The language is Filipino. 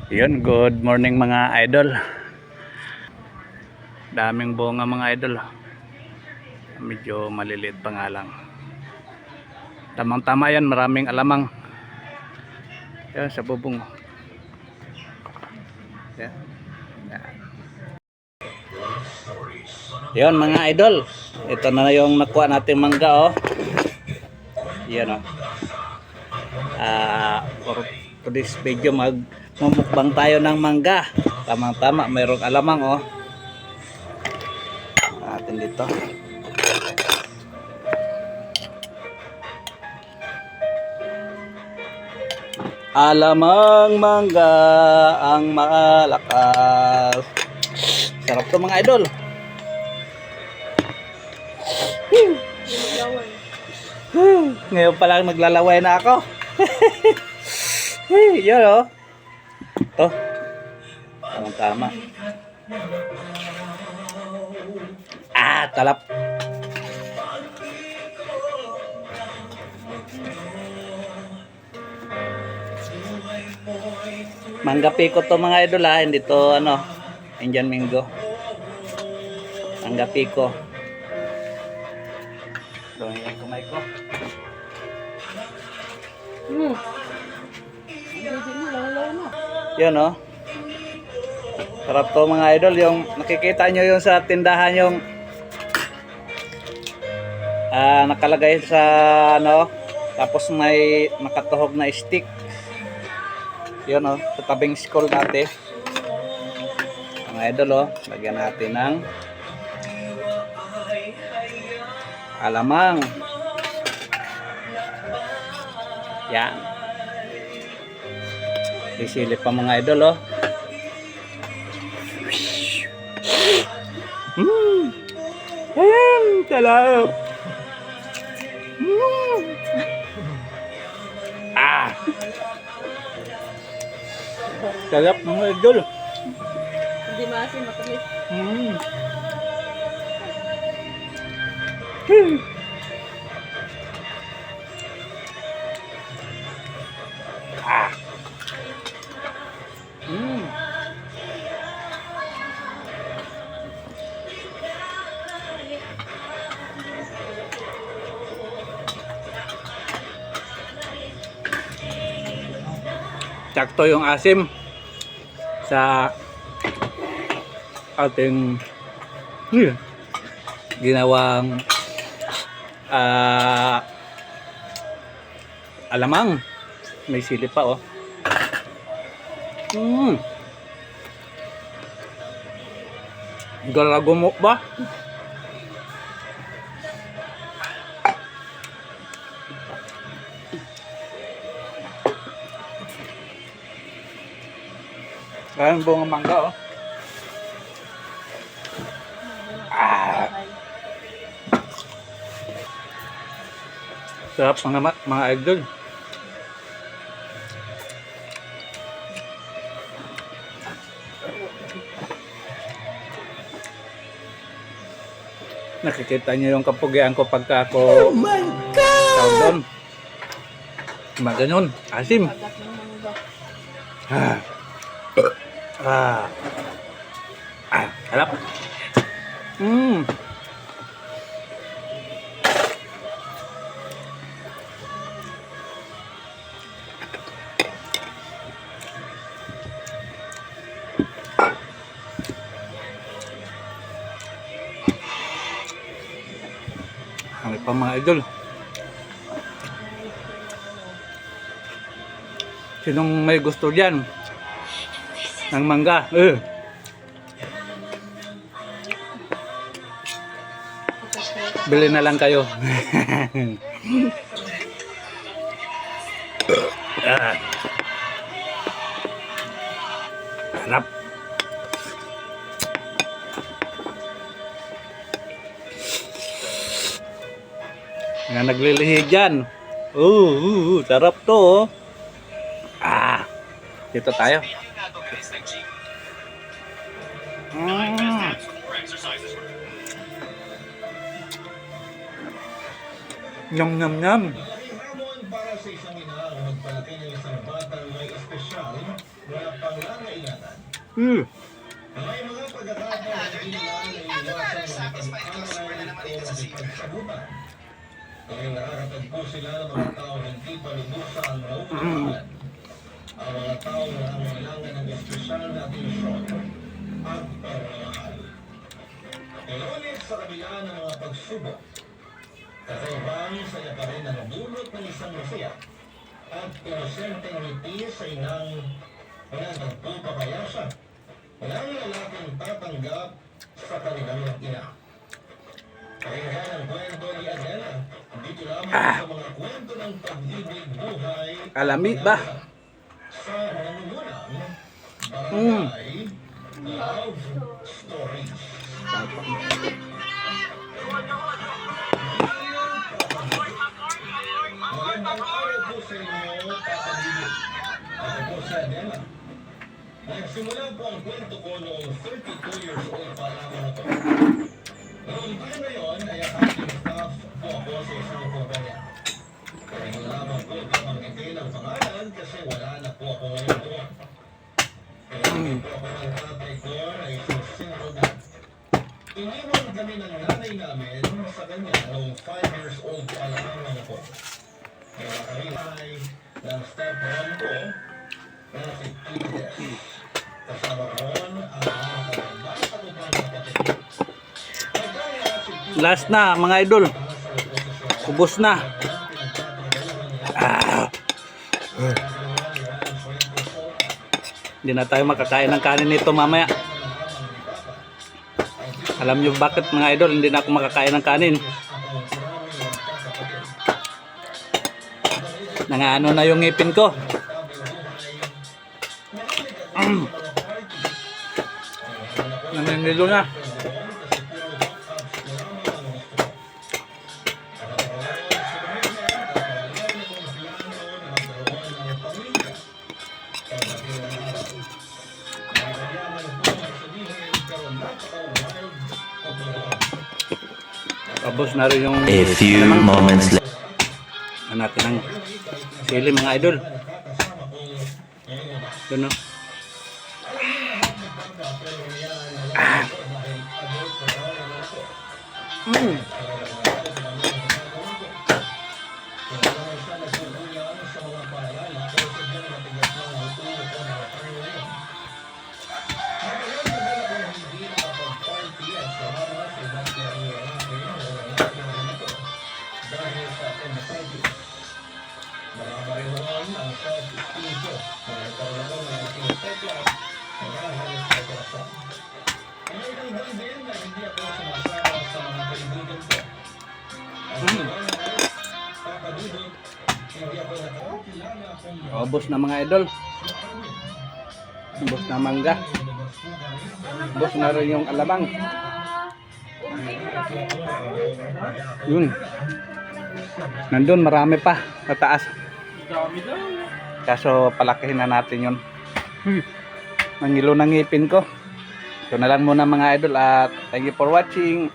Yun, good morning mga idol. Daming bunga mga idol. Medyo maliliit pa nga lang. Tamang tama yan, maraming alamang. Yan sa bubong. Yan. Yan mga idol. Ito na yung nakuha natin mangga, oh. Yan, oh. For today's video magmumukbang tayo ng mangga. Tamang tama, mayroong alamang, oh. Natin dito. Alamang mangga ang malakas. Sarap to mga idol. Ngayon pa lang maglalaway na ako. Yan, oh. Ito. Tamang tama. Talap. Mangga piko to mga idol, ha. Hindi to Indian mango. Mangga piko. Doon yung kumay ko. Yan, oh. Sarap to mga idol. Yung nakikita nyo yung sa tindahan yung nakalagay sa tapos may nakatuhog na stick. Yun, oh, sa tabing school natin. Mga idol, oh, lagyan natin ng alamang. Yan. Isilip pa mga idol, oh. Ayan, talap. Talap mga idol. Hindi maasim, matamis. Sakto yung asim sa ating ginawang alamang. May sili pa, oh. Galagumok ba? Ayan, bunga mangga, oh. Sarap mga idol. Nakikita niyo yung kapugian ko pagka ako down. Maganon, asim. Harap. Ang pa mga idol. Sinong may gusto diyan ng mangga? Bili na lang kayo. Harap. Nga naglilihig dyan. Sarap to, oh. Dito tayo. Nyam nyam nyam. Para sa isang ina ang magpalaki ng isang batang may espesyal na pangarap Hmm. May mga pagkakataon na kailangan na iwasan pagsabutan. Kaya nakakatag po sila ng mga tao hindi palubusan ang nauunahan. Ang mga tao na ang kailangan ng espesyal na atensyon at pagmamahal. Ngunit sa kabila ng mga pagsubok, kakaibang saya pa rin ang dulot ng isang masaya at inosenteng ngiti sa inang nagpapakayasa. Walang lalaking tatanggap sa kanilang ina. Pakinggan ang kwento ni Adela. Dito lamang sa mga kwento ng pag-ibig buhay. Alami ba? Sa nangungunang Barangay Love Stories. Magandang araw po sa inyo, Papa Bibi. Ako po si Adela. Nagsimula po ang kwento ko noong 32 years old pa lamang ako. Noong time na yun ay accounting staff po ako sa isang kumpanya. Kaya hindi lamang po pamangkitin ang pangalan kasi wala na po ako ngayon doon. Kaya hindi po ako ng tatay ko ay isang single dad. Iniwan kami ng nanay namin sa kanya noong 5 years old pa lamang ako. Kaya kami ay ng step-mom ko na si Tito. Kasama ron ang mga bata ko pang kapatid. Last na mga idol. Ubos na. Hindi na tayo makakain ng kanin nito mamaya. Alam nyo bakit mga idol hindi na ako makakain ng kanin? Nangaano na yung ngipin ko. Nanginilo na. Tapos na rin yung A few moments later. natin ang sili mga idol. Yun no. Ubos na mga idol. Ubos na mangga. Ubos na rin yung alabang. Yun. Nandun marami pa sa taas. Kaso palakihin na natin yun. Nangilo ng ngipin ko. Ito na lang muna mga idol at thank you for watching.